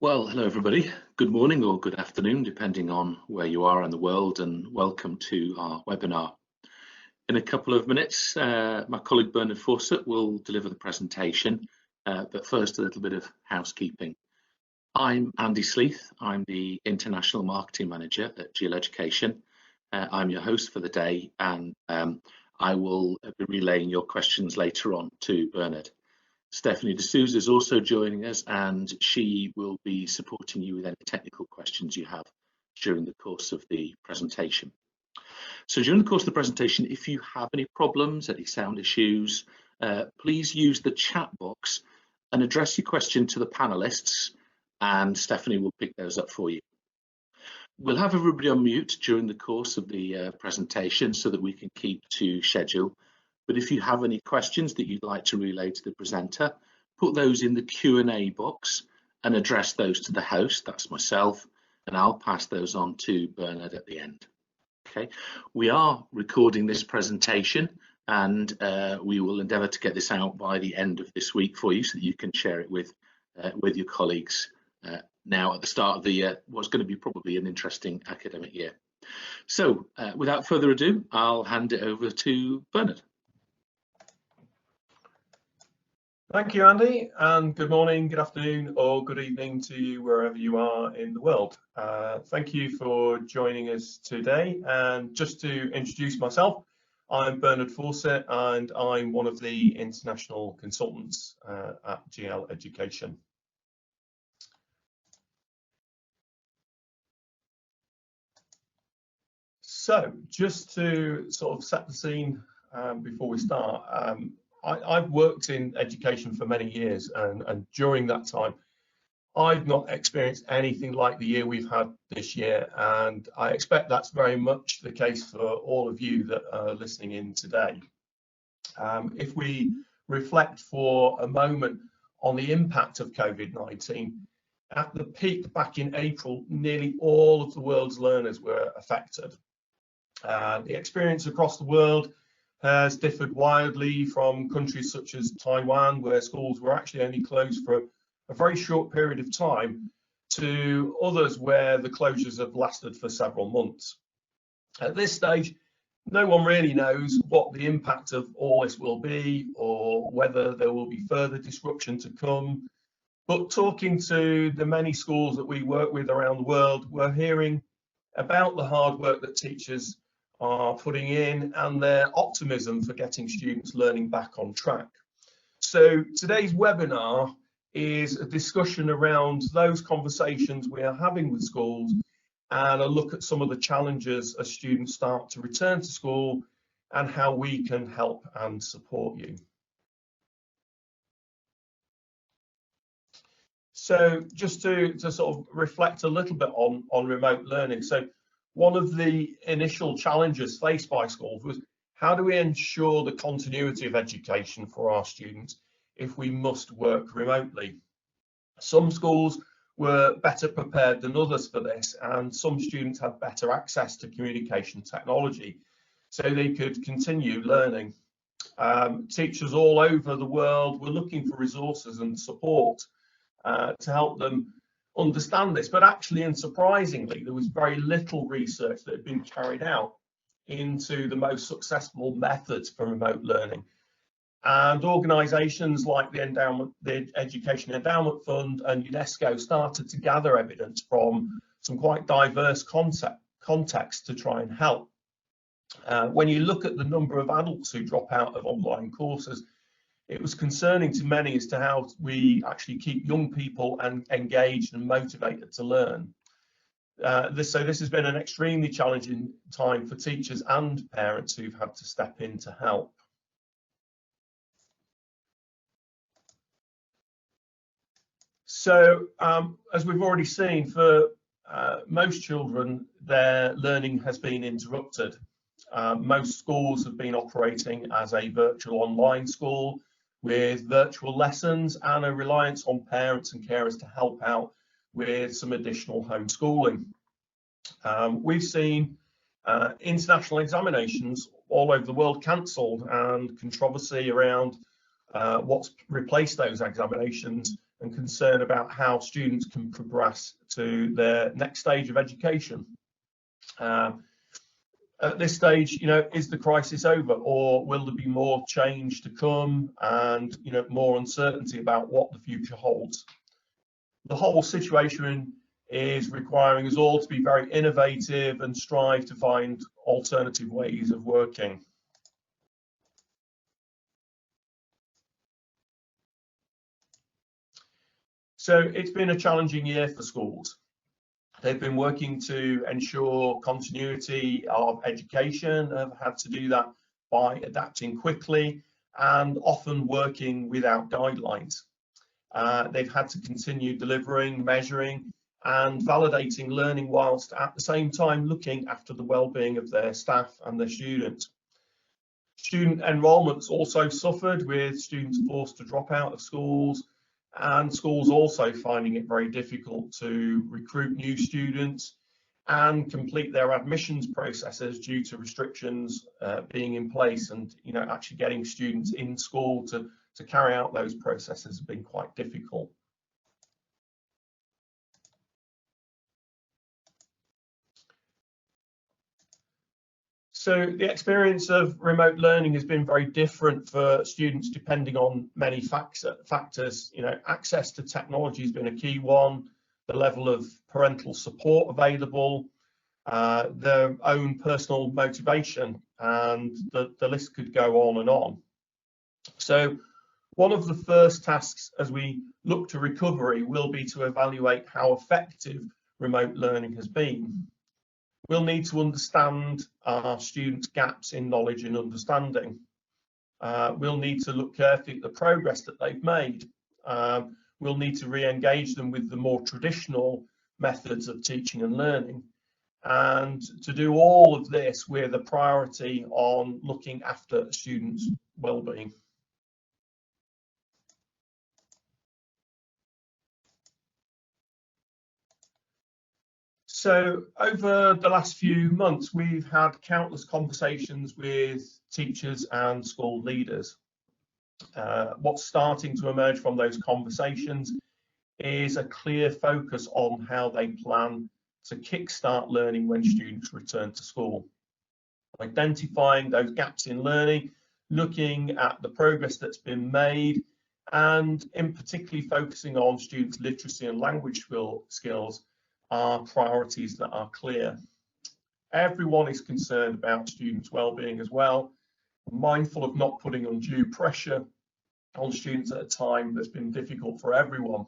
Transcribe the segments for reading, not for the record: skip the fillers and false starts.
Well, hello everybody. Good morning or good afternoon, depending on where you are in the world, and welcome to our webinar. In a couple of minutes, my colleague Bernard Fawcett will deliver the presentation, but first a little bit of housekeeping. I'm Andy Sleeth. I'm the International Marketing Manager at GL Education. I'm your host for the day, and I will be relaying your questions later on to Bernard. Stephanie D'Souza is also joining us, and she will be supporting you with any technical questions you have during the course of the presentation. So during the course of the presentation, if you have any problems, any sound issues, please use the chat box and address your question to the panelists, and Stephanie will pick those up for you. We'll have everybody on mute during the course of the presentation so that we can keep to schedule. But if you have any questions that you'd like to relay to the presenter, put those in the Q&A box and address those to the host, that's myself, and I'll pass those on to Bernard at the end. Okay, we are recording this presentation, and we will endeavour to get this out by the end of this week for you so that you can share it with your colleagues now at the start of the what's going to be probably an interesting academic year. So without further ado, I'll hand it over to Bernard. Thank you, Andy, and good morning, good afternoon, or good evening to you wherever you are in the world. Thank you for joining us today. And just to introduce myself, I'm Bernard Fawcett, and I'm one of the international consultants at GL Education. So, just to sort of set the scene before we start, I've worked in education for many years, and during that time, I've not experienced anything like the year we've had this year, and I expect that's very much the case for all of you that are listening in today. If we reflect for a moment on the impact of COVID-19, at the peak back in April, nearly all of the world's learners were affected. The experience across the world has differed wildly from countries such as Taiwan, where schools were actually only closed for a very short period of time, to others where the closures have lasted for several months. At this stage, no one really knows what the impact of all this will be, or whether there will be further disruption to come. But talking to the many schools that we work with around the world, we're hearing about the hard work that teachers are putting in and their optimism for getting students learning back on track. So today's webinar is a discussion around those conversations we are having with schools, and a look at some of the challenges as students start to return to school and how we can help and support you. So just to sort of reflect a little bit on remote learning. So one of the initial challenges faced by schools was, how do we ensure the continuity of education for our students if we must work remotely? Some schools were better prepared than others for this, and some students had better access to communication technology, so they could continue learning. Teachers all over the world were looking for resources and support to help them understand this, but actually, and surprisingly, there was very little research that had been carried out into the most successful methods for remote learning. And organisations like the Education Endowment Fund and UNESCO started to gather evidence from some quite diverse contexts to try and help. When you look at the number of adults who drop out of online courses, it was concerning to many as to how we actually keep young people engaged and motivated to learn. So this has been an extremely challenging time for teachers and parents who've had to step in to help. So as we've already seen, for most children, their learning has been interrupted. Most schools have been operating as a virtual online school, with virtual lessons and a reliance on parents and carers to help out with some additional homeschooling. We've seen international examinations all over the world cancelled, and controversy around what's replaced those examinations and concern about how students can progress to their next stage of education. At this stage, is the crisis over, or will there be more change to come and, more uncertainty about what the future holds? The whole situation is requiring us all to be very innovative and strive to find alternative ways of working. So it's been a challenging year for schools. They've been working to ensure continuity of education, have had to do that by adapting quickly and often working without guidelines. They've had to continue delivering, measuring and validating learning whilst at the same time looking after the well-being of their staff and their students. Student enrolments also suffered, with students forced to drop out of schools, and schools also finding it very difficult to recruit new students and complete their admissions processes due to restrictions being in place, and actually getting students in school to carry out those processes has been quite difficult. So the experience of remote learning has been very different for students depending on many factors. Access to technology has been a key one, the level of parental support available, their own personal motivation, and the list could go on and on. So one of the first tasks as we look to recovery will be to evaluate how effective remote learning has been. We'll need to understand our students' gaps in knowledge and understanding. We'll need to look carefully at the progress that they've made. We'll need to re-engage them with the more traditional methods of teaching and learning. And to do all of this with a priority on looking after students' well-being. So over the last few months, we've had countless conversations with teachers and school leaders. What's starting to emerge from those conversations is a clear focus on how they plan to kickstart learning when students return to school. Identifying those gaps in learning, looking at the progress that's been made, and in particularly focusing on students' literacy and language skills are priorities that are clear. Everyone is concerned about students' well-being as well, mindful of not putting undue pressure on students at a time that's been difficult for everyone.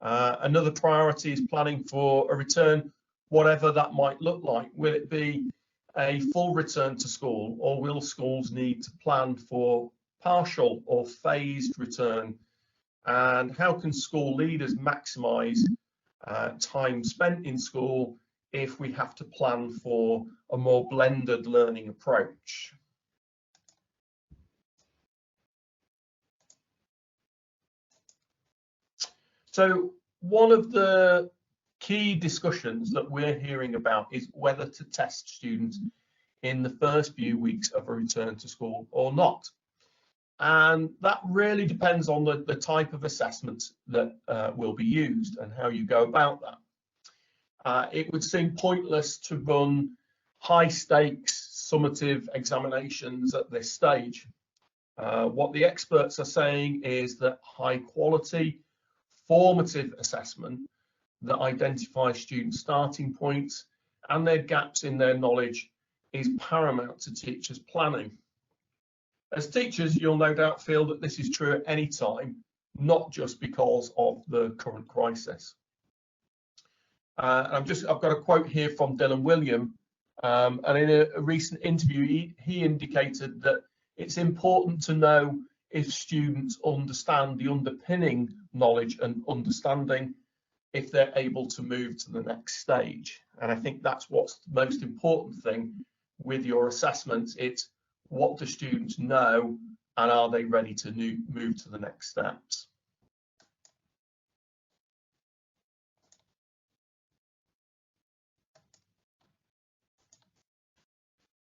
Another priority is planning for a return, whatever that might look like. Will it be a full return to school, or will schools need to plan for partial or phased return? And how can school leaders maximise time spent in school if we have to plan for a more blended learning approach? So one of the key discussions that we're hearing about is whether to test students in the first few weeks of a return to school or not. And that really depends on the type of assessment that will be used and how you go about that. It would seem pointless to run high stakes summative examinations at this stage. What the experts are saying is that high quality formative assessment that identifies student starting points and their gaps in their knowledge is paramount to teachers' planning. As teachers, you'll no doubt feel that this is true at any time, not just because of the current crisis. I've got a quote here from Dylan William, and in a recent interview, he indicated that it's important to know if students understand the underpinning knowledge and understanding if they're able to move to the next stage. And I think that's what's the most important thing with your assessments. It's what do students know, and are they ready to move to the next steps?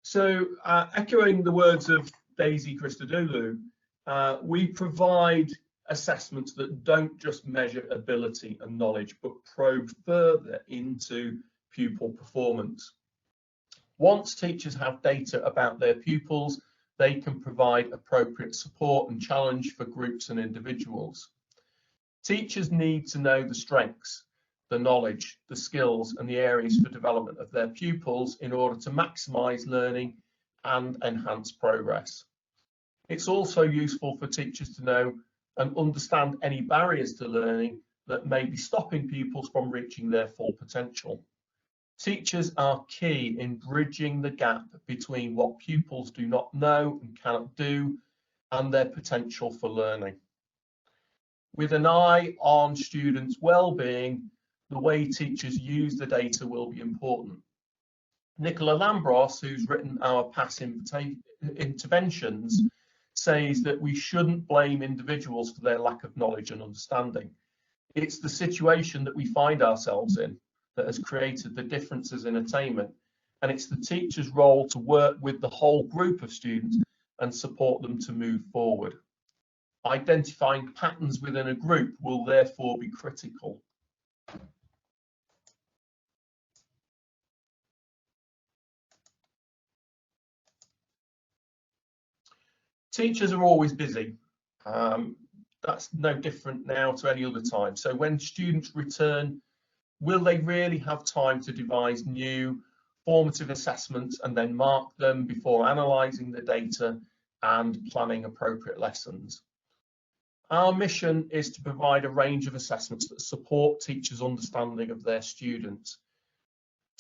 So echoing the words of Daisy Christodoulou, we provide assessments that don't just measure ability and knowledge, but probe further into pupil performance. Once teachers have data about their pupils, they can provide appropriate support and challenge for groups and individuals. Teachers need to know the strengths, the knowledge, the skills, and the areas for development of their pupils in order to maximise learning and enhance progress. It's also useful for teachers to know and understand any barriers to learning that may be stopping pupils from reaching their full potential. Teachers are key in bridging the gap between what pupils do not know and cannot do and their potential for learning. With an eye on students' well-being, the way teachers use the data will be important. Nicola Lambros, who's written our past interventions, says that we shouldn't blame individuals for their lack of knowledge and understanding. It's the situation that we find ourselves in that has created the differences in attainment, and it's the teacher's role to work with the whole group of students and support them to move forward. Identifying patterns within a group will therefore be critical. Teachers are always busy. That's no different now to any other time. So when students return, will they really have time to devise new formative assessments and then mark them before analysing the data and planning appropriate lessons? Our mission is to provide a range of assessments that support teachers' understanding of their students.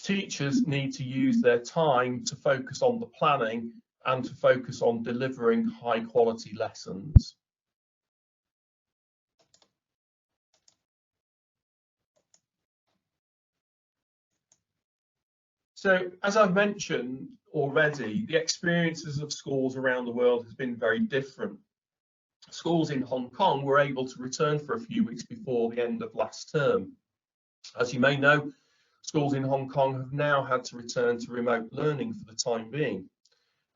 Teachers need to use their time to focus on the planning and to focus on delivering high quality lessons. So, as I've mentioned already, the experiences of schools around the world has been very different. Schools in Hong Kong were able to return for a few weeks before the end of last term. As you may know, schools in Hong Kong have now had to return to remote learning for the time being.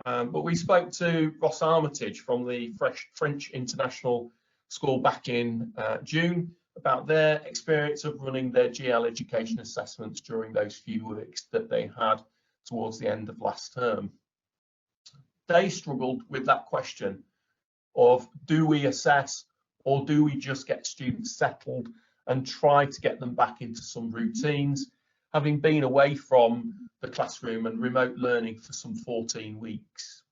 But we spoke to Ross Armitage from the French International School back in June about their experience of running their GL education assessments during those few weeks that they had towards the end of last term. They struggled with that question of, do we assess or do we just get students settled and try to get them back into some routines, having been away from the classroom and remote learning for some 14 weeks.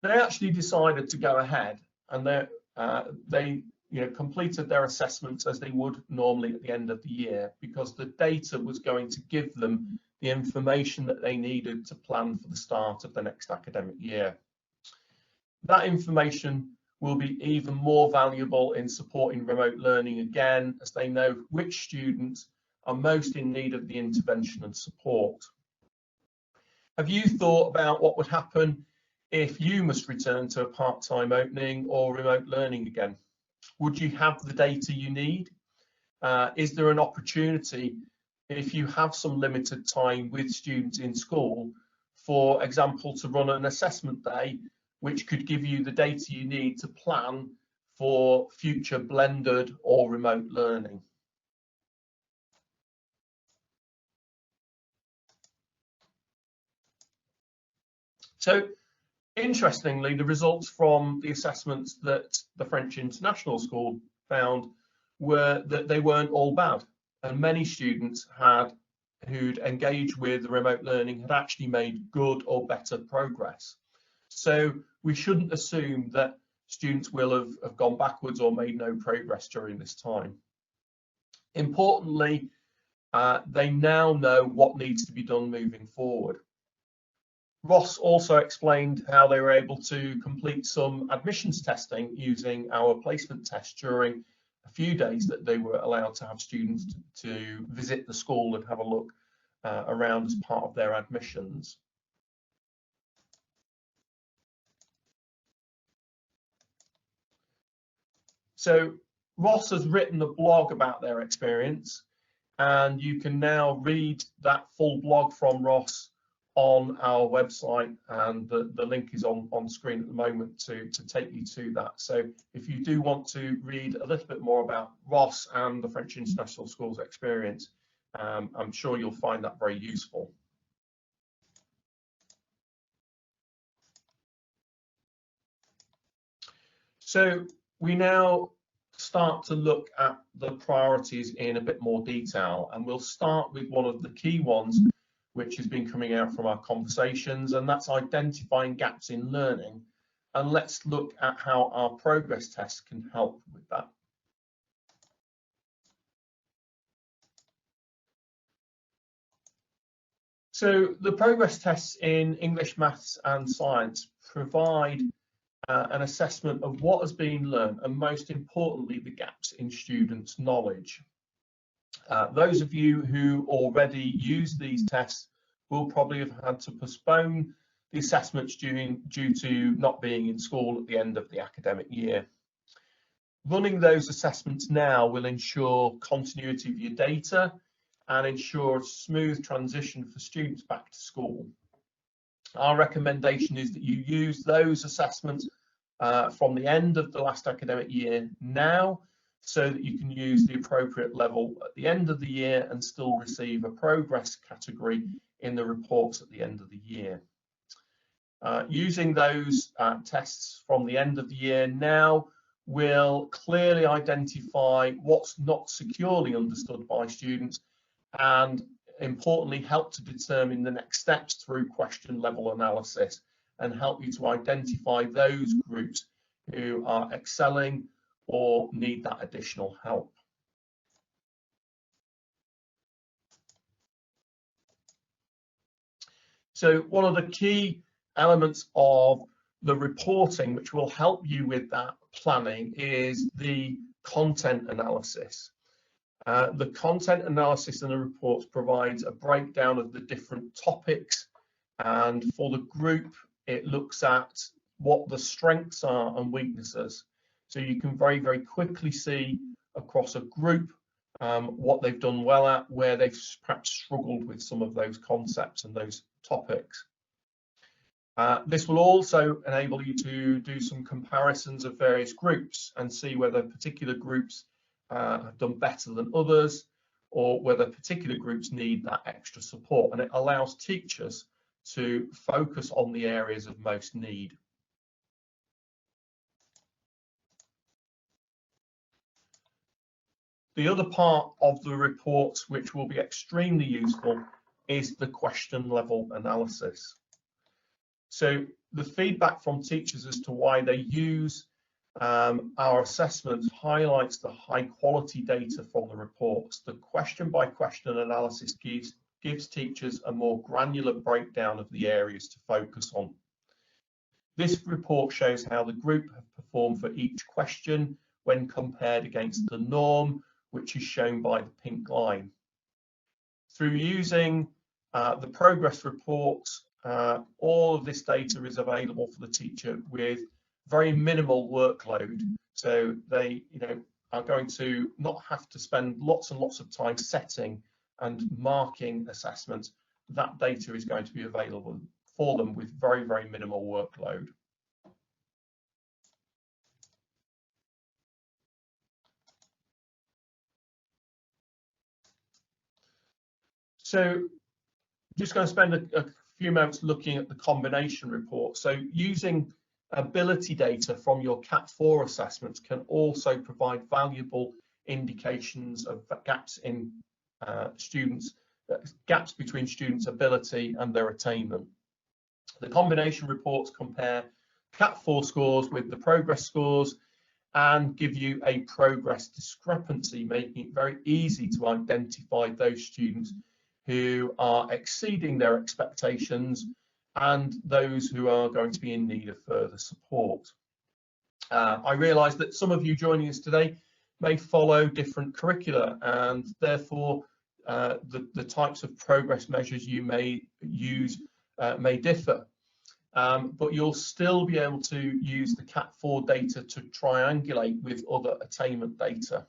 They actually decided to go ahead, and they completed their assessments as they would normally at the end of the year, because the data was going to give them the information that they needed to plan for the start of the next academic year. That information will be even more valuable in supporting remote learning again, as they know which students are most in need of the intervention and support. Have you thought about what would happen if you must return to a part-time opening or remote learning again? Would you have the data you need? Is there an opportunity, if you have some limited time with students in school, for example, to run an assessment day which could give you the data you need to plan for future blended or remote learning? So, interestingly, the results from the assessments that the French International School found were that they weren't all bad, and many students who'd engaged with the remote learning had actually made good or better progress. So we shouldn't assume that students will have gone backwards or made no progress during this time. Importantly, they now know what needs to be done moving forward. Ross also explained how they were able to complete some admissions testing using our placement test during a few days that they were allowed to have students to visit the school and have a look around as part of their admissions. So Ross has written a blog about their experience, and you can now read that full blog from Ross on our website, and the link is on screen at the moment to take you to that. So if you do want to read a little bit more about Ross and the French International Schools experience, I'm sure you'll find that very useful. So we now start to look at the priorities in a bit more detail, and we'll start with one of the key ones which has been coming out from our conversations, and that's identifying gaps in learning. And let's look at how our progress tests can help with that. So the progress tests in English, maths and science provide an assessment of what has been learned, and most importantly, the gaps in students' knowledge. Those of you who already use these tests will probably have had to postpone the assessments due to not being in school at the end of the academic year. Running those assessments now will ensure continuity of your data and ensure a smooth transition for students back to school. Our recommendation is that you use those assessments from the end of the last academic year now, so that you can use the appropriate level at the end of the year and still receive a progress category in the reports at the end of the year. Using those tests from the end of the year now will clearly identify what's not securely understood by students, and importantly help to determine the next steps through question level analysis, and help you to identify those groups who are excelling or need that additional help. So one of the key elements of the reporting which will help you with that planning is the content analysis. The content analysis in the reports provides a breakdown of the different topics, and for the group it looks at what the strengths are and weaknesses. So you can very, very quickly see across a group what they've done well at, where they've perhaps struggled with some of those concepts and those topics. This will also enable you to do some comparisons of various groups and see whether particular groups have done better than others, or whether particular groups need that extra support. And it allows teachers to focus on the areas of most need. The other part of the report which will be extremely useful is the question level analysis. So the feedback from teachers as to why they use our assessments highlights the high quality data from the reports. The question by question analysis gives teachers a more granular breakdown of the areas to focus on. This report shows how the group have performed for each question when compared against the norm, which is shown by the pink line. Through using the progress reports, all of this data is available for the teacher with very minimal workload. So they, are going to not have to spend lots and lots of time setting and marking assessments. That data is going to be available for them with very, very minimal workload. So just going to spend a few moments looking at the combination report. So using ability data from your Cat 4 assessments can also provide valuable indications of gaps in gaps between students' ability and their attainment. The combination reports compare Cat 4 scores with the progress scores and give you a progress discrepancy, making it very easy to identify those students who are exceeding their expectations and those who are going to be in need of further support. I realise that some of you joining us today may follow different curricula, and therefore the types of progress measures you may use may differ. But you'll still be able to use the Cat 4 data to triangulate with other attainment data.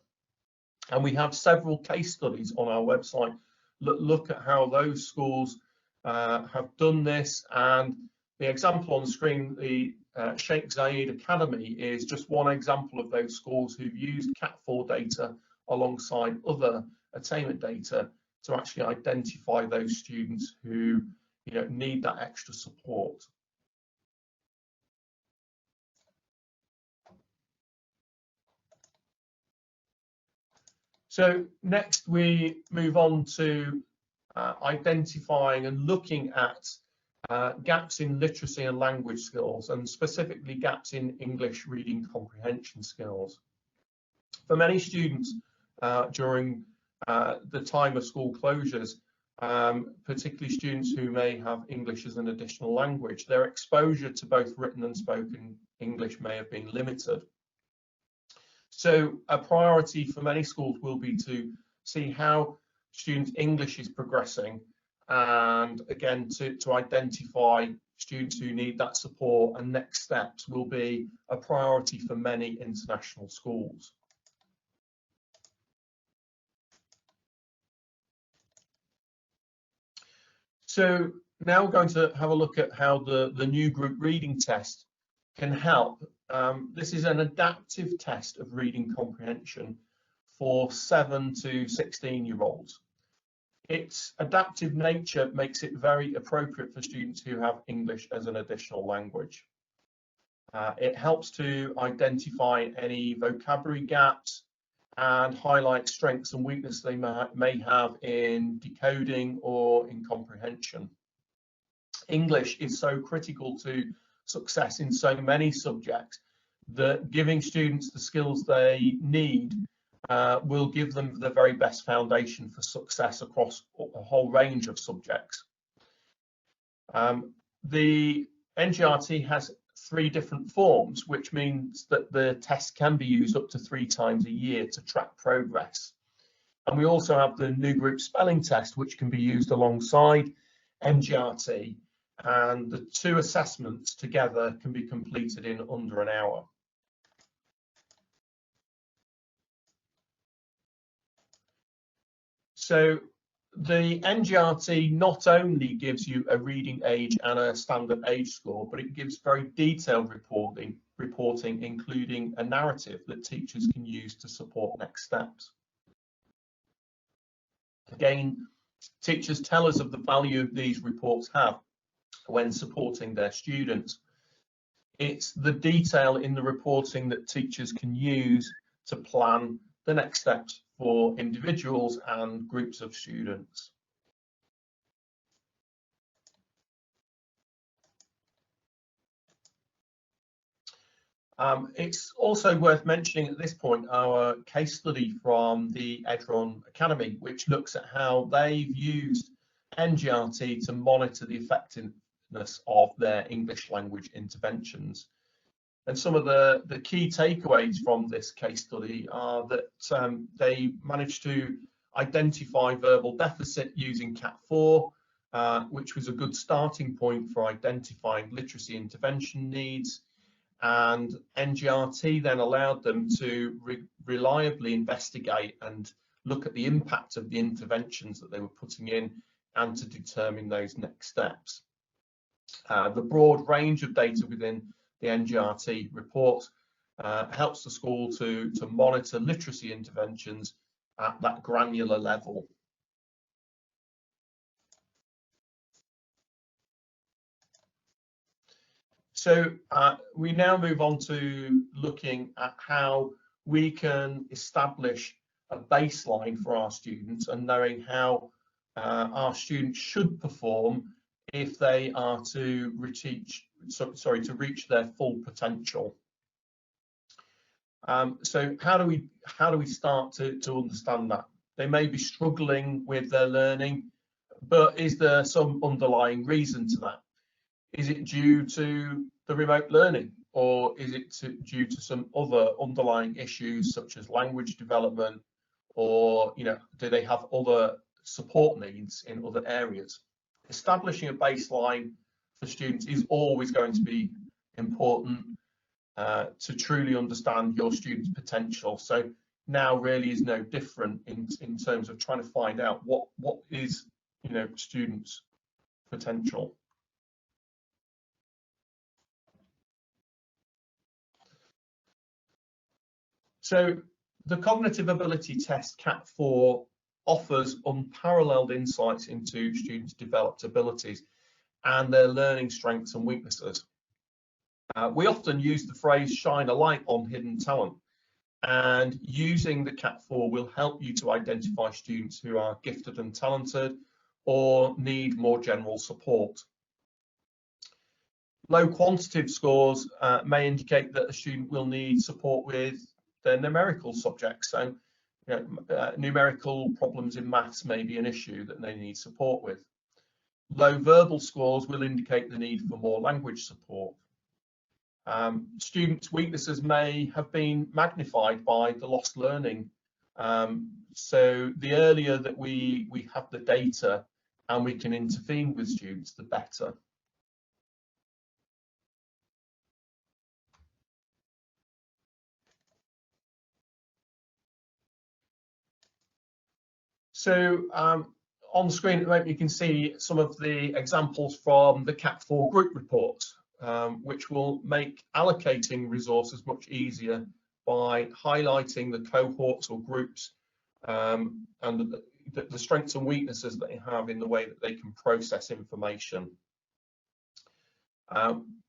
And we have several case studies on our website that look at how those schools have done this, and the example on the screen, the Sheikh Zayed Academy, is just one example of those schools who've used Cat4 data alongside other attainment data to actually identify those students who need that extra support. So next we move on to identifying and looking at gaps in literacy and language skills, and specifically gaps in English reading comprehension skills. For many students during the time of school closures, particularly students who may have English as an additional language, their exposure to both written and spoken English may have been limited. So a priority for many schools will be to see how students' English is progressing, and again to identify students who need that support, and next steps will be a priority for many international schools. So now we're going to have a look at how the new group reading test can help. This is an adaptive test of reading comprehension for 7 to 16-year-olds. Its adaptive nature makes it very appropriate for students who have English as an additional language. It helps to identify any vocabulary gaps and highlight strengths and weaknesses they may have in decoding or in comprehension. English is so critical to success in so many subjects that giving students the skills they need will give them the very best foundation for success across a whole range of subjects. The NGRT has 3 different forms, which means that the test can be used up to 3 times a year to track progress. And we also have the new group spelling test, which can be used alongside NGRT, and the 2 assessments together can be completed in under an hour. So the NGRT not only gives you a reading age and a standard age score, but it gives very detailed reporting, including a narrative that teachers can use to support next steps. Again, teachers tell us of the value these reports have when supporting their students. It's the detail in the reporting that teachers can use to plan the next steps for individuals and groups of students. It's also worth mentioning at this point our case study from the Edron Academy, which looks at how they've used NGRT to monitor the effectiveness of their English language interventions. And some of the key takeaways from this case study are that they managed to identify verbal deficit using Cat4, which was a good starting point for identifying literacy intervention needs. And NGRT then allowed them to reliably investigate and look at the impact of the interventions that they were putting in and to determine those next steps. The broad range of data within the NGRT report helps the school to monitor literacy interventions at that granular level. So we now move on to looking at how we can establish a baseline for our students and knowing how our students should perform if they are to reach their full potential. So how do we start to understand that? They may be struggling with their learning, but is there some underlying reason to that? Is it due to the remote learning, or is it due to some other underlying issues such as language development, or do they have other support needs in other areas? Establishing a baseline for students is always going to be important to truly understand your students' potential. So now really is no different in terms of trying to find out what is students' potential. So the cognitive ability test CAT4 offers unparalleled insights into students' developed abilities and their learning strengths and weaknesses. We often use the phrase shine a light on hidden talent, and using the CAT4 will help you to identify students who are gifted and talented or need more general support. Low quantitative scores may indicate that a student will need support with their numerical subjects. So, numerical problems in maths may be an issue that they need support with. Low verbal scores will indicate the need for more language support. Students' weaknesses may have been magnified by the lost learning. So the earlier that we have the data and we can intervene with students, the better. So on the screen at the moment, you can see some of the examples from the CAT4 group reports, which will make allocating resources much easier by highlighting the cohorts or groups and the strengths and weaknesses that they have in the way that they can process information.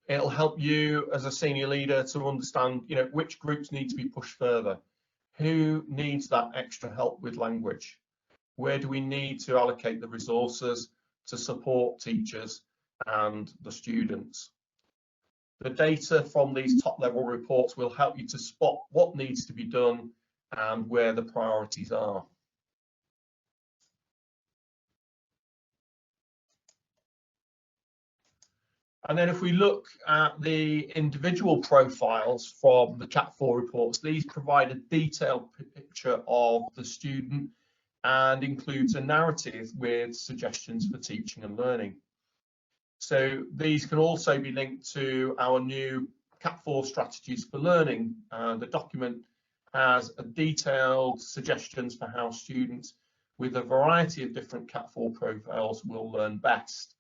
It'll help you as a senior leader to understand, which groups need to be pushed further, who needs that extra help with language, where do we need to allocate the resources to support teachers and the students. The data from these top level reports will help you to spot what needs to be done and where the priorities are. And then if we look at the individual profiles from the CAT4 reports, these provide a detailed picture of the student and includes a narrative with suggestions for teaching and learning. So these can also be linked to our new CAT4 strategies for learning. The document has a detailed suggestions for how students with a variety of different CAT4 profiles will learn best.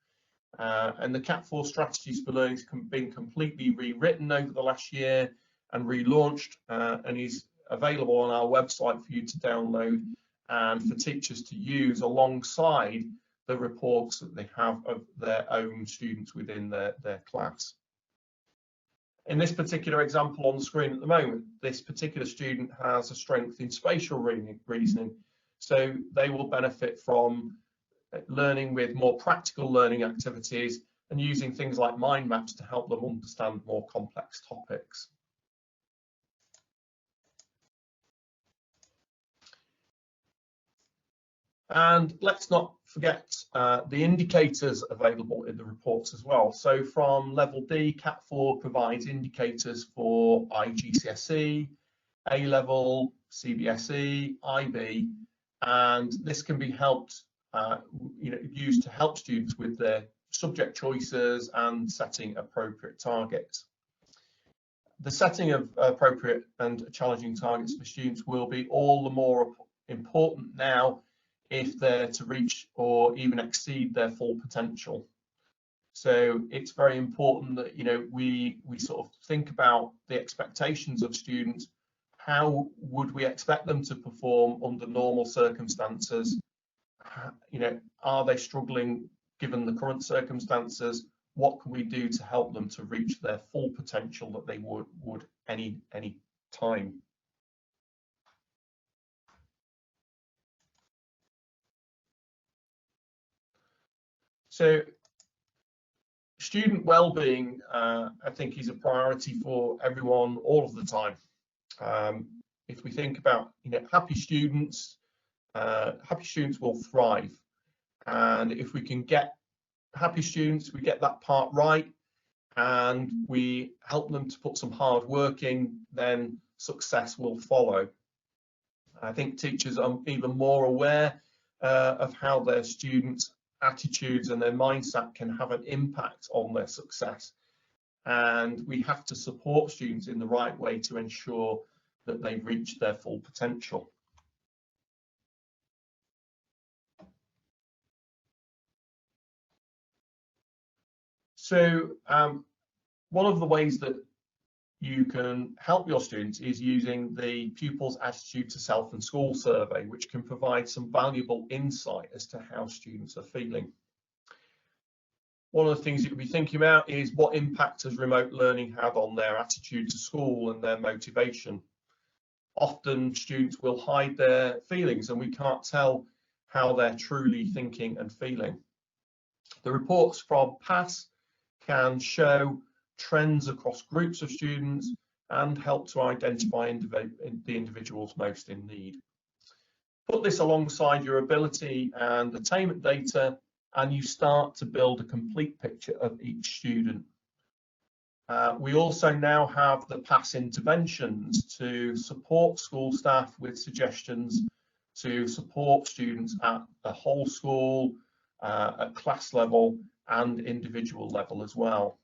And the CAT4 strategies for learning has been completely rewritten over the last year and relaunched, and is available on our website for you to download and for teachers to use alongside the reports that they have of their own students within their class. In this particular example on the screen at the moment, this particular student has a strength in spatial reasoning, so they will benefit from learning with more practical learning activities and using things like mind maps to help them understand more complex topics. And let's not forget the indicators available in the reports as well. So from level D, CAT4 provides indicators for IGCSE, A-level, CBSE, IB, and this can be used to help students with their subject choices and setting appropriate targets. The setting of appropriate and challenging targets for students will be all the more important now if they're to reach or even exceed their full potential. So it's very important that we sort of think about the expectations of students. How would we expect them to perform under normal circumstances? Are they struggling given the current circumstances? What can we do to help them to reach their full potential that they would any time? So student well-being, I think, is a priority for everyone all of the time. If we think about happy students will thrive, and if we can get happy students, we get that part right, and we help them to put some hard work in, then success will follow. I think teachers are even more aware of how their students' attitudes and their mindset can have an impact on their success, and we have to support students in the right way to ensure that they reach their full potential. So one of the ways that you can help your students is using the Pupils Attitude to Self and School survey, which can provide some valuable insight as to how students are feeling. One of the things you could be thinking about is what impact has remote learning had on their attitude to school and their motivation. Often students will hide their feelings and we can't tell how they're truly thinking and feeling. The reports from PASS can show trends across groups of students and help to identify the individuals most in need. Put this alongside your ability and attainment data and you start to build a complete picture of each student. We also now have the PASS interventions to support school staff with suggestions to support students at the whole school, at class level and individual level as well.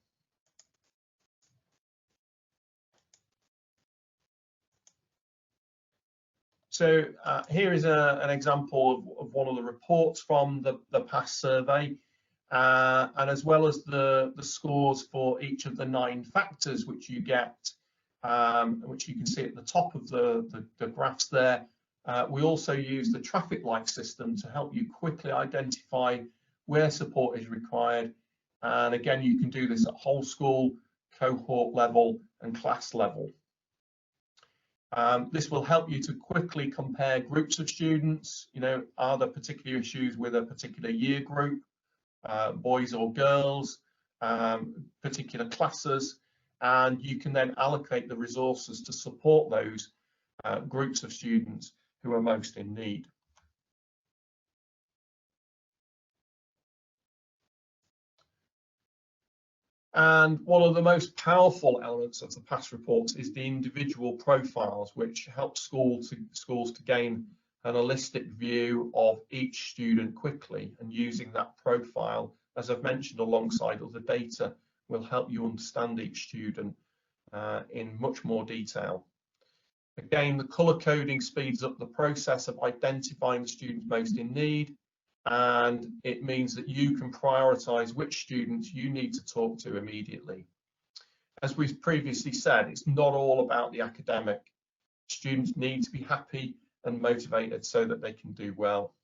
So here is an example of one of the reports from the PASS survey, and as well as the scores for each of the 9 factors which you get, which you can see at the top of the graphs there. We also use the traffic light system to help you quickly identify where support is required. And again, you can do this at whole school, cohort level and class level. This will help you to quickly compare groups of students. You know, are there particular issues with a particular year group, boys or girls, particular classes, and you can then allocate the resources to support those groups of students who are most in need. And one of the most powerful elements of the PASS reports is the individual profiles, which help schools to gain an holistic view of each student quickly, and using that profile, as I've mentioned, alongside other data, will help you understand each student in much more detail. Again, the colour coding speeds up the process of identifying the students most in need, and it means that you can prioritise which students you need to talk to immediately. As we've previously said, it's not all about the academic. Students need to be happy and motivated so that they can do well.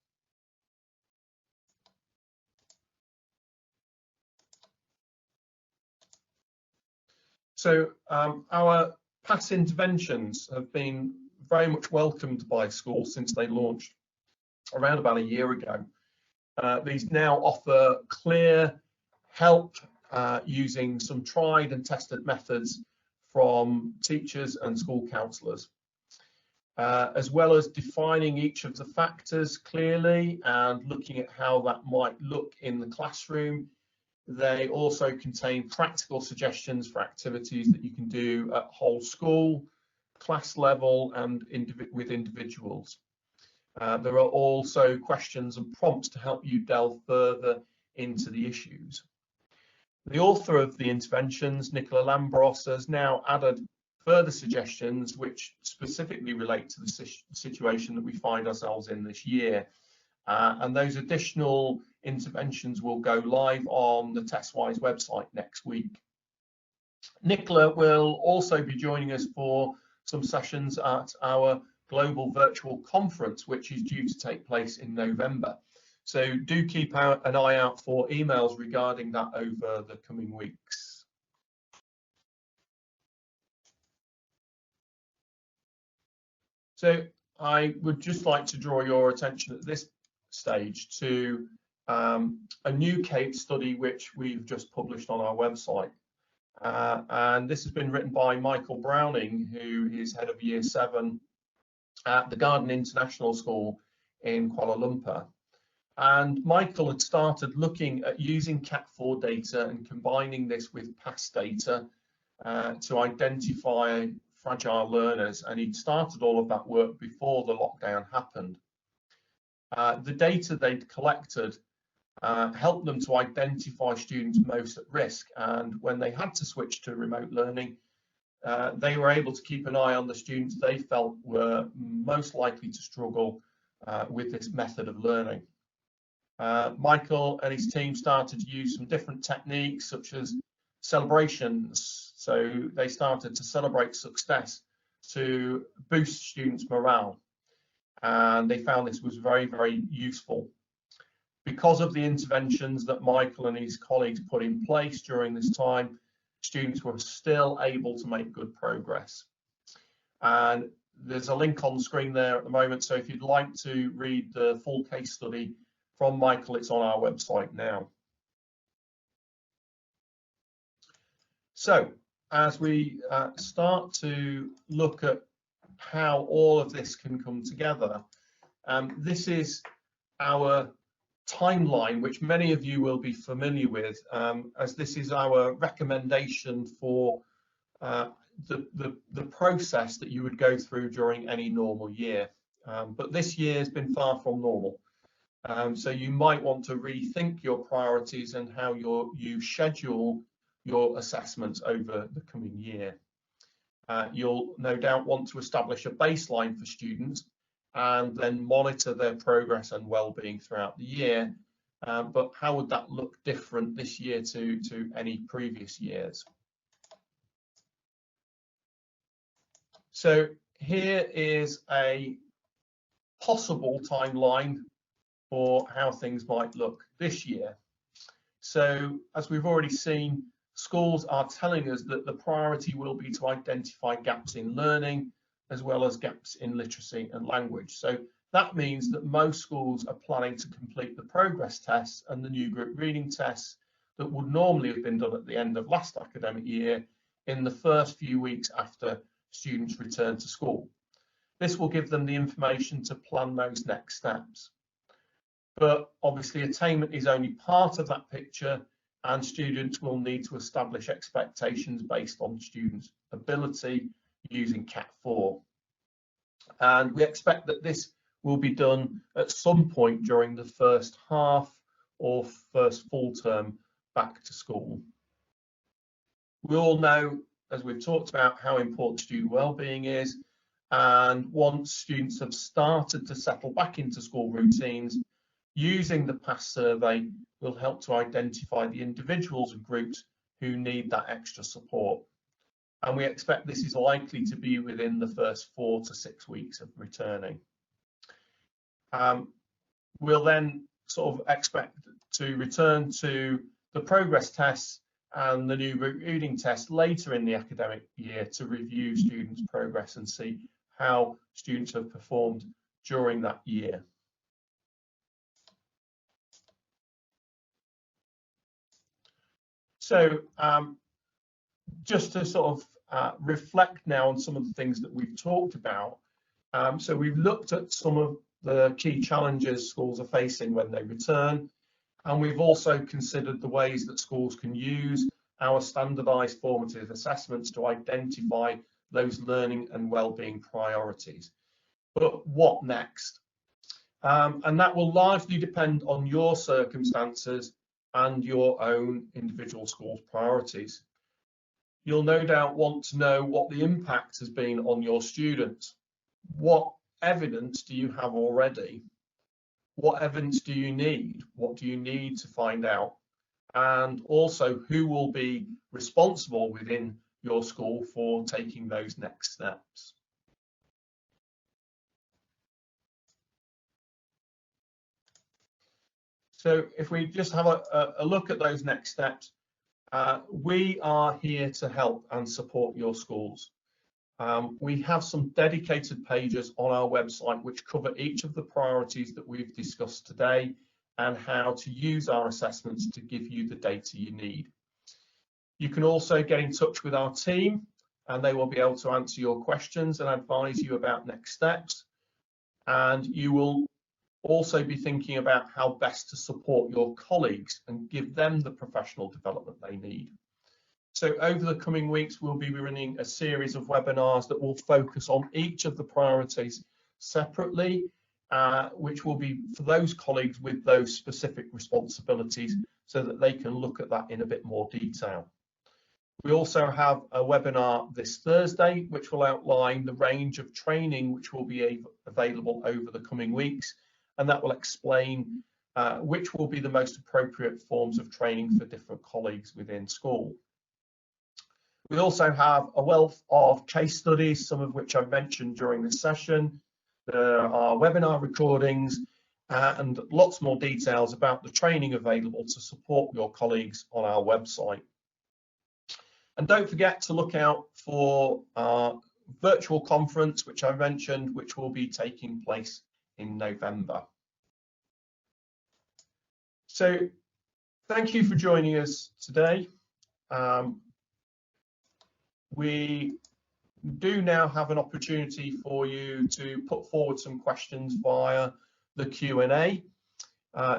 So our PASS interventions have been very much welcomed by schools since they launched around about a year ago. These now offer clear help using some tried and tested methods from teachers and school counsellors, as well as defining each of the factors clearly and looking at how that might look in the classroom. They also contain practical suggestions for activities that you can do at whole school, class level and with individuals. There are also questions and prompts to help you delve further into the issues. The author of the interventions, Nicola Lambros, has now added further suggestions which specifically relate to the situation that we find ourselves in this year. And those additional interventions will go live on the TestWise website next week. Nicola will also be joining us for some sessions at our global virtual conference, which is due to take place in November. So do keep an eye out for emails regarding that over the coming weeks. So I would just like to draw your attention at this stage to a new case study which we've just published on our website. And this has been written by Michael Browning, who is head of Year 7 at the Garden International School in Kuala Lumpur. And Michael had started looking at using Cat4 data and combining this with PASS data to identify fragile learners, and he'd started all of that work before the lockdown happened. The data they'd collected helped them to identify students most at risk, and when they had to switch to remote learning, they were able to keep an eye on the students they felt were most likely to struggle with this method of learning. Michael and his team started to use some different techniques such as celebrations. So they started to celebrate success to boost students' morale. And they found this was very, very useful. Because of the interventions that Michael and his colleagues put in place during this time, students were still able to make good progress. And there's a link on the screen there at the moment, so if you'd like to read the full case study from Michael, it's on our website now. So as we start to look at how all of this can come together, this is our timeline, which many of you will be familiar with, as this is our recommendation for the process that you would go through during any normal year. But this year has been far from normal. So you might want to rethink your priorities and how you schedule your assessments over the coming year. You'll no doubt want to establish a baseline for students and then monitor their progress and well-being throughout the year. But how would that look different this year to any previous years? So here is a possible timeline for how things might look this year. So as we've already seen, schools are telling us that the priority will be to identify gaps in learning as well as gaps in literacy and language. So that means that most schools are planning to complete the progress tests and the new group reading tests that would normally have been done at the end of last academic year in the first few weeks after students return to school. This will give them the information to plan those next steps. But obviously attainment is only part of that picture, and students will need to establish expectations based on students' ability using Cat 4. And we expect that this will be done at some point during the first half or first full term back to school. We all know, as we've talked about, how important student wellbeing is, and once students have started to settle back into school routines, using the PASS survey will help to identify the individuals and groups who need that extra support. And we expect this is likely to be within the first 4 to 6 weeks of returning. We'll then sort of expect to return to the progress tests and the new reading test later in the academic year to review students' progress and see how students have performed during that year. So just to sort of reflect now on some of the things that we've talked about. So we've looked at some of the key challenges schools are facing when they return, and we've also considered the ways that schools can use our standardised formative assessments to identify those learning and wellbeing priorities. But what next? And that will largely depend on your circumstances and your own individual school's priorities. You'll no doubt want to know what the impact has been on your students. What evidence do you have already? What evidence do you need? What do you need to find out? And also, who will be responsible within your school for taking those next steps? So if we just have a look at those next steps, we are here to help and support your schools. We have some dedicated pages on our website which cover each of the priorities that we've discussed today and how to use our assessments to give you the data you need. You can also get in touch with our team and they will be able to answer your questions and advise you about next steps. And you will also be thinking about how best to support your colleagues and give them the professional development they need. So over the coming weeks, we'll be running a series of webinars that will focus on each of the priorities separately, which will be for those colleagues with those specific responsibilities so that they can look at that in a bit more detail. We also have a webinar this Thursday, which will outline the range of training which will be available over the coming weeks, and that will explain which will be the most appropriate forms of training for different colleagues within school. We also have a wealth of case studies, some of which I mentioned during this session. There are webinar recordings and lots more details about the training available to support your colleagues on our website. And don't forget to look out for our virtual conference, which I mentioned, which will be taking place in November. So thank you for joining us today. We do now have an opportunity for you to put forward some questions via the Q&A.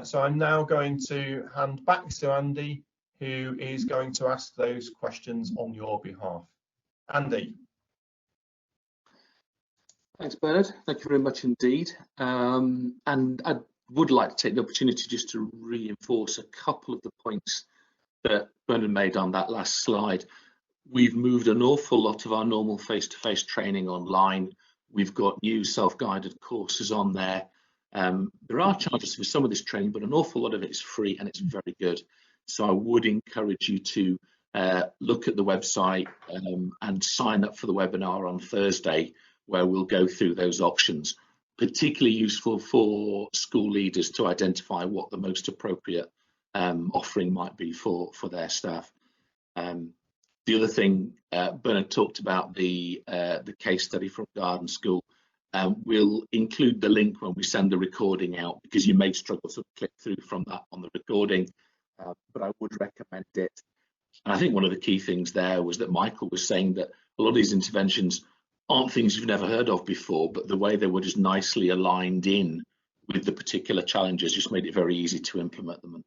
So I'm now going to hand back to Andy, who is going to ask those questions on your behalf. Andy. Thanks, Bernard. Thank you very much indeed. And I would like to take the opportunity just to reinforce a couple of the points that Bernard made on that last slide. We've moved an awful lot of our normal face-to-face training online. We've got new self-guided courses on there. There are charges for some of this training, but an awful lot of it is free and it's very good. So I would encourage you to look at the website and sign up for the webinar on Thursday, where we'll go through those options. Particularly useful for school leaders to identify what the most appropriate offering might be for their staff. The other thing, Bernard talked about the case study from Garden School. We'll include the link when we send the recording out, because you may struggle to click through from that on the recording, but I would recommend it. And I think one of the key things there was that Michael was saying that a lot of these interventions aren't things you've never heard of before, but the way they were just nicely aligned in with the particular challenges just made it very easy to implement them and